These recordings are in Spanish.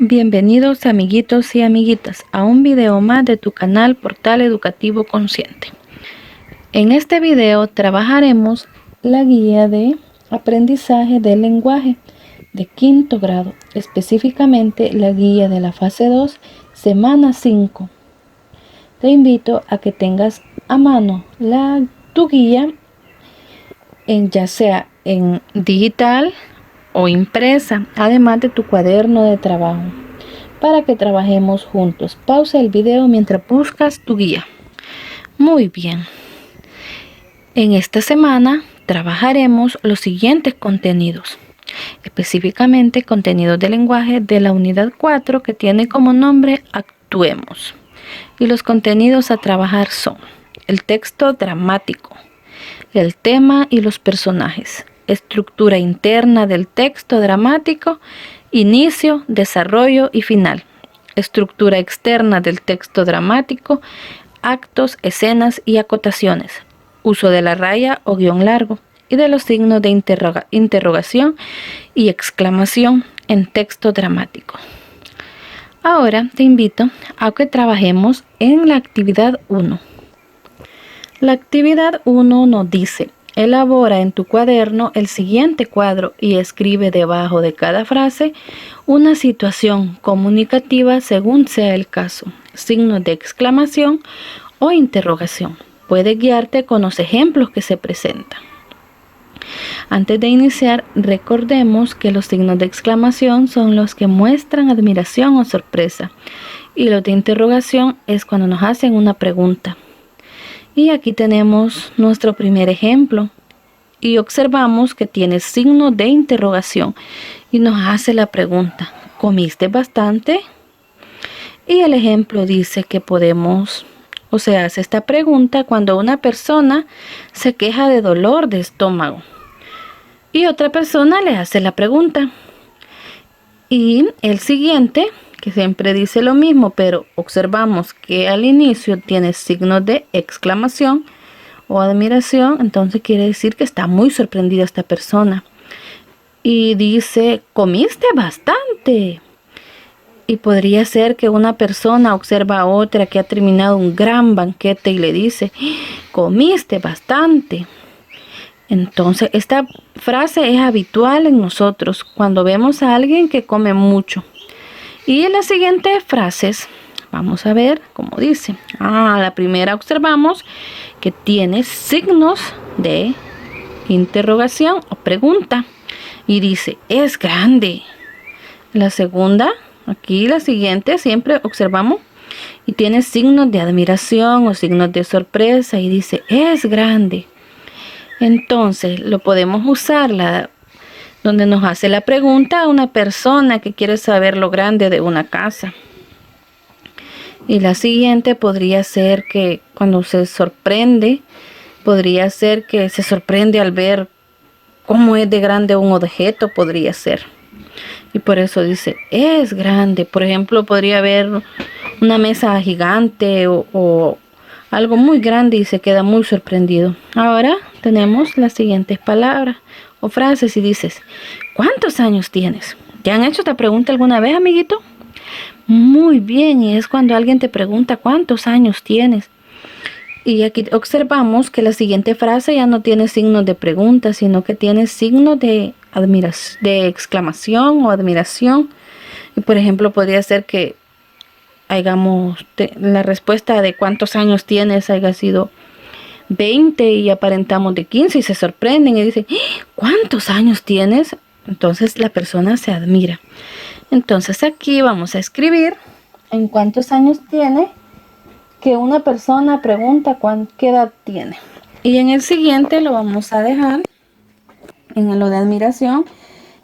Bienvenidos amiguitos y amiguitas a un video más de tu canal Portal Educativo Consciente. En este video trabajaremos la guía de aprendizaje del lenguaje de quinto grado, específicamente la guía de la fase 2, semana 5. Te invito a que tengas a mano tu guía, ya sea en digital o impresa, además de tu cuaderno de trabajo, para que trabajemos juntos. Pausa el video mientras buscas tu guía. Muy bien. En esta semana trabajaremos los siguientes contenidos, específicamente contenidos de lenguaje de la unidad 4, que tiene como nombre Actuemos. Y los contenidos a trabajar son el texto dramático, el tema y los personajes, estructura interna del texto dramático, inicio, desarrollo y final, estructura externa del texto dramático, actos, escenas y acotaciones, uso de la raya o guión largo y de los signos de interrogación y exclamación en texto dramático. Ahora te invito a que trabajemos en la actividad 1. La actividad 1 nos dice: elabora en tu cuaderno el siguiente cuadro y escribe debajo de cada frase una situación comunicativa según sea el caso, signos de exclamación o interrogación. Puedes guiarte con los ejemplos que se presentan. Antes de iniciar, recordemos que los signos de exclamación son los que muestran admiración o sorpresa, y los de interrogación es cuando nos hacen una pregunta. Y aquí tenemos nuestro primer ejemplo y observamos que tiene signo de interrogación y nos hace la pregunta: ¿comiste bastante? Y el ejemplo dice que se hace esta pregunta cuando una persona se queja de dolor de estómago y otra persona le hace la pregunta. Y el siguiente, que siempre dice lo mismo, pero observamos que al inicio tiene signos de exclamación o admiración, entonces quiere decir que está muy sorprendida esta persona. Y dice: ¿comiste bastante? Y podría ser que una persona observa a otra que ha terminado un gran banquete y le dice: ¿comiste bastante? Entonces esta frase es habitual en nosotros cuando vemos a alguien que come mucho. Y en las siguientes frases vamos a ver cómo dice. La primera observamos que tiene signos de interrogación o pregunta y dice: es grande. La segunda, aquí la siguiente, siempre observamos y tiene signos de admiración o signos de sorpresa y dice: es grande. Entonces lo podemos usar donde nos hace la pregunta a una persona que quiere saber lo grande de una casa. Y la siguiente podría ser que cuando se sorprende, podría ser que se sorprende al ver cómo es de grande un objeto, podría ser. Y por eso dice: es grande. Por ejemplo, podría haber una mesa gigante o algo muy grande y se queda muy sorprendido. Ahora tenemos las siguientes palabras o frases y dices: ¿cuántos años tienes? ¿Te han hecho esta pregunta alguna vez, amiguito? Muy bien, y es cuando alguien te pregunta ¿cuántos años tienes? Y aquí observamos que la siguiente frase ya no tiene signos de pregunta, sino que tiene signos de exclamación o admiración. Y por ejemplo, podría ser que la respuesta de cuántos años tienes haya sido 20 y aparentamos de 15 y se sorprenden y dicen: ¿cuántos años tienes? Entonces la persona se admira. Entonces aquí vamos a escribir en cuántos años tiene, que una persona pregunta qué edad tiene. Y en el siguiente lo vamos a dejar en lo de admiración,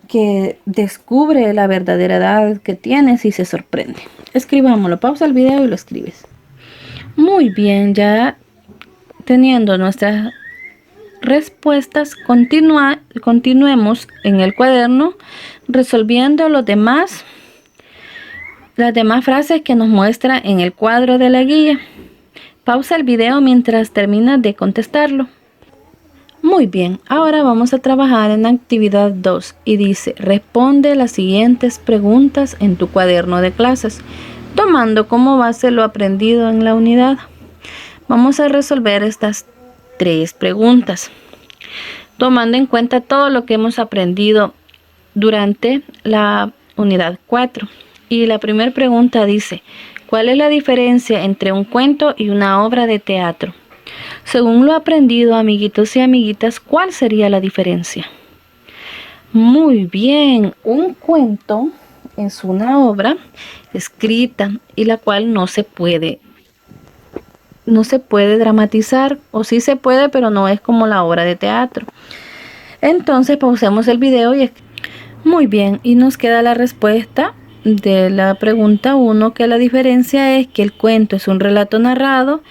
que descubre la verdadera edad que tienes y se sorprende. Escribámoslo, pausa el video y lo escribes. Muy bien, ya teniendo nuestras respuestas, continuemos en el cuaderno resolviendo las demás frases que nos muestra en el cuadro de la guía. Pausa el video mientras terminas de contestarlo. Muy bien, ahora vamos a trabajar en la actividad 2 y dice, responde las siguientes preguntas en tu cuaderno de clases, tomando como base lo aprendido en la unidad. Vamos a resolver estas 3 preguntas, tomando en cuenta todo lo que hemos aprendido durante la unidad 4. Y la primera pregunta dice, ¿cuál es la diferencia entre un cuento y una obra de teatro? Según lo aprendido, amiguitos y amiguitas, ¿cuál sería la diferencia? Muy bien, un cuento es una obra escrita y la cual no se puede dramatizar, o sí se puede, pero no es como la obra de teatro. Entonces pausemos el video y muy bien, y nos queda la respuesta de la pregunta 1, que la diferencia es que el cuento es un relato narrado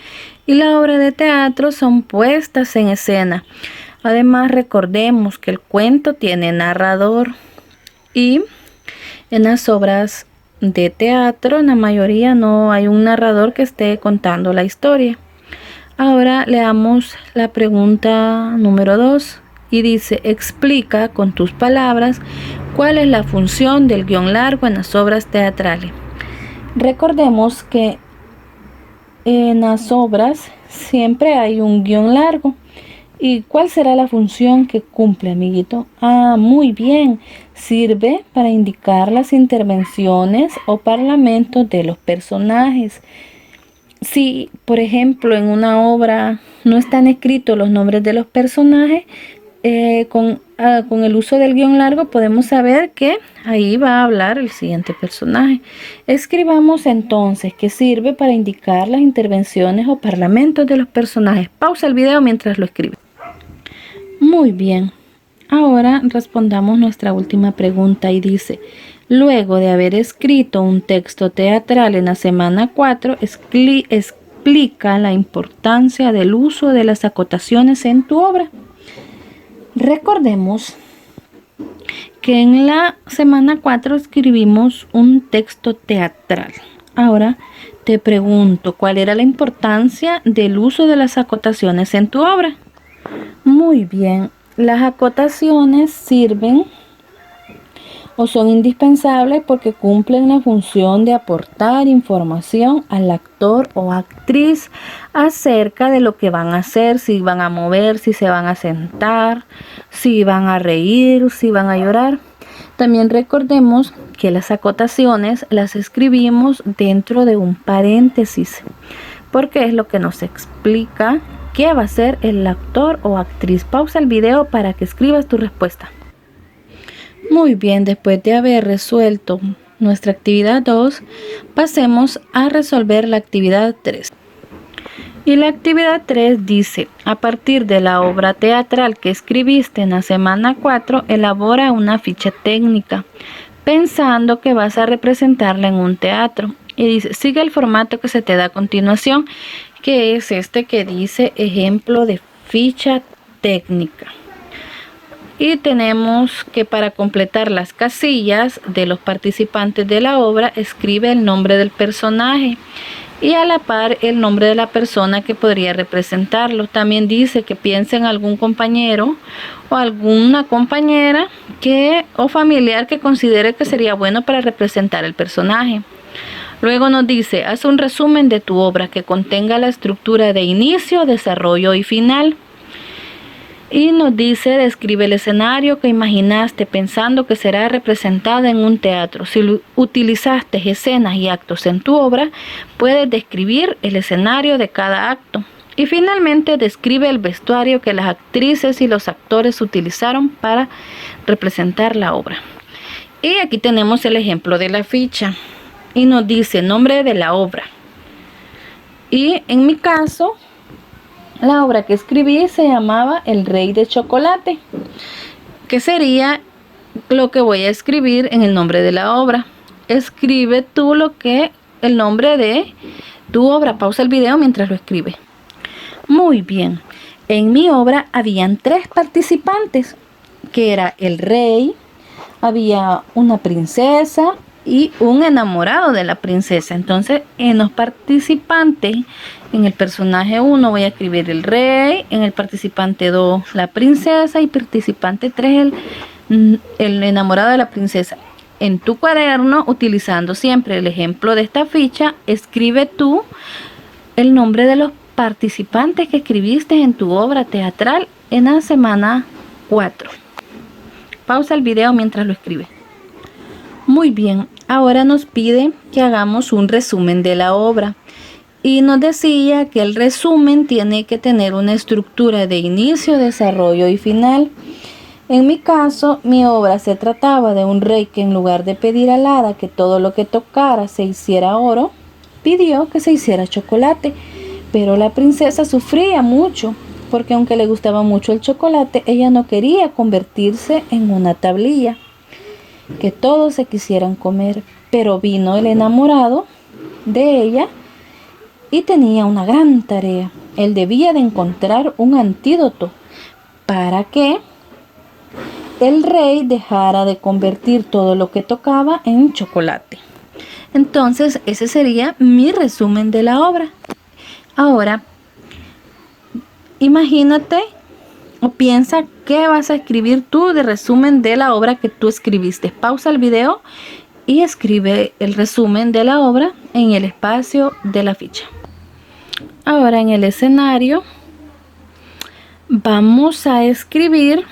y la obra de teatro son puestas en escena. Además, recordemos que el cuento tiene narrador y en las obras de teatro, en la mayoría no hay un narrador que esté contando la historia. Ahora leamos la pregunta número 2 y dice, explica con tus palabras cuál es la función del guión largo en las obras teatrales. Recordemos que en las obras siempre hay un guión largo. ¿Y cuál será la función que cumple, amiguito? Muy bien. Sirve para indicar las intervenciones o parlamentos de los personajes. Si, por ejemplo, en una obra no están escritos los nombres de los personajes, con el uso del guión largo podemos saber que ahí va a hablar el siguiente personaje. Escribamos entonces que sirve para indicar las intervenciones o parlamentos de los personajes. Pausa el video mientras lo escribe. Muy bien. Ahora respondamos nuestra última pregunta y dice, luego de haber escrito un texto teatral en la semana 4, explica la importancia del uso de las acotaciones en tu obra. Recordemos que en la semana 4 escribimos un texto teatral. Ahora te pregunto, ¿cuál era la importancia del uso de las acotaciones en tu obra? Muy bien, las acotaciones sirven o son indispensables porque cumplen la función de aportar información al actor o actriz acerca de lo que van a hacer, si van a mover, si se van a sentar, si van a reír, si van a llorar. También recordemos que las acotaciones las escribimos dentro de un paréntesis, porque es lo que nos explica qué va a hacer el actor o actriz. Pausa el video para que escribas tu respuesta. Muy bien, después de haber resuelto nuestra actividad 2, pasemos a resolver la actividad 3. Y la actividad 3 dice, a partir de la obra teatral que escribiste en la semana 4, elabora una ficha técnica, pensando que vas a representarla en un teatro. Y dice, sigue el formato que se te da a continuación, que es este que dice ejemplo de ficha técnica. Y tenemos que para completar las casillas de los participantes de la obra, escribe el nombre del personaje y a la par el nombre de la persona que podría representarlo. También dice que piense en algún compañero o alguna compañera o familiar que considere que sería bueno para representar el personaje. Luego nos dice, haz un resumen de tu obra que contenga la estructura de inicio, desarrollo y final. Y nos dice, describe el escenario que imaginaste pensando que será representada en un teatro. Si utilizaste escenas y actos en tu obra, puedes describir el escenario de cada acto. Y finalmente describe el vestuario que las actrices y los actores utilizaron para representar la obra. Y aquí tenemos el ejemplo de la ficha. Y nos dice nombre de la obra. Y en mi caso, la obra que escribí se llamaba El Rey de Chocolate, que sería lo que voy a escribir en el nombre de la obra. Escribe tú el nombre de tu obra. Pausa el video mientras lo escribe. Muy bien. En mi obra habían 3 participantes, que era el rey, había una princesa y un enamorado de la princesa. Entonces, en los participantes, en el personaje 1 voy a escribir el rey, en el participante 2 la princesa y participante 3 el enamorado de la princesa. En tu cuaderno, utilizando siempre el ejemplo de esta ficha, escribe tú el nombre de los participantes que escribiste en tu obra teatral en la semana 4. Pausa el video mientras lo escribes. Muy bien, ahora nos pide que hagamos un resumen de la obra y nos decía que el resumen tiene que tener una estructura de inicio, desarrollo y final. En mi caso, mi obra se trataba de un rey que en lugar de pedir al hada que todo lo que tocara se hiciera oro, pidió que se hiciera chocolate, pero la princesa sufría mucho porque aunque le gustaba mucho el chocolate, ella no quería convertirse en una tablilla que todos se quisieran comer, pero vino el enamorado de ella y tenía una gran tarea. Él debía de encontrar un antídoto para que el rey dejara de convertir todo lo que tocaba en chocolate. Entonces, ese sería mi resumen de la obra. Ahora, imagínate o piensa qué vas a escribir tú de resumen de la obra que tú escribiste. Pausa el video y escribe el resumen de la obra en el espacio de la ficha. Ahora en el escenario vamos a escribir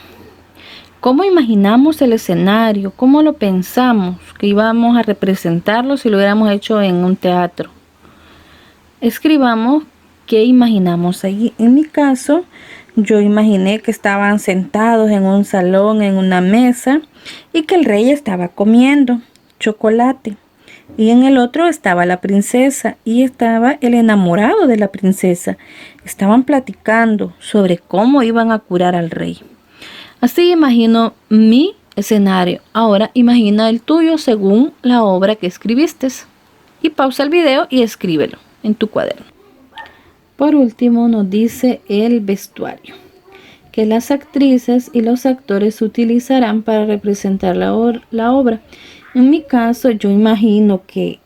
cómo imaginamos el escenario, cómo lo pensamos que íbamos a representarlo si lo hubiéramos hecho en un teatro. Escribamos qué imaginamos ahí. En mi caso, yo imaginé que estaban sentados en un salón, en una mesa, y que el rey estaba comiendo chocolate. Y en el otro estaba la princesa y estaba el enamorado de la princesa. Estaban platicando sobre cómo iban a curar al rey. Así imagino mi escenario. Ahora imagina el tuyo según la obra que escribiste. Y pausa el video y escríbelo en tu cuaderno. Por último nos dice el vestuario, que las actrices y los actores utilizarán para representar la obra. En mi caso, yo imagino que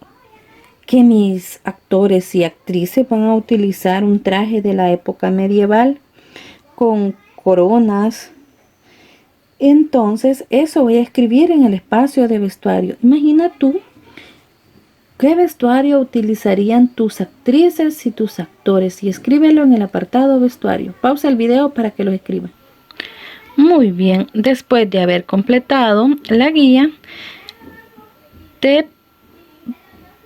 mis actores y actrices van a utilizar un traje de la época medieval con coronas. Entonces, eso voy a escribir en el espacio de vestuario. Imagina tú qué vestuario utilizarían tus actrices y tus actores y escríbelo en el apartado vestuario. Pausa el video para que lo escriban. Muy bien, después de haber completado la guía, te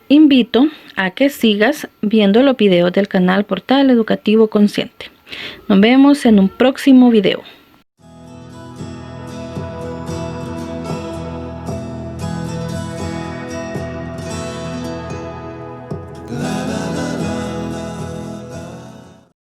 invito a que sigas viendo los videos del canal Portal Educativo Consciente. Nos vemos en un próximo video.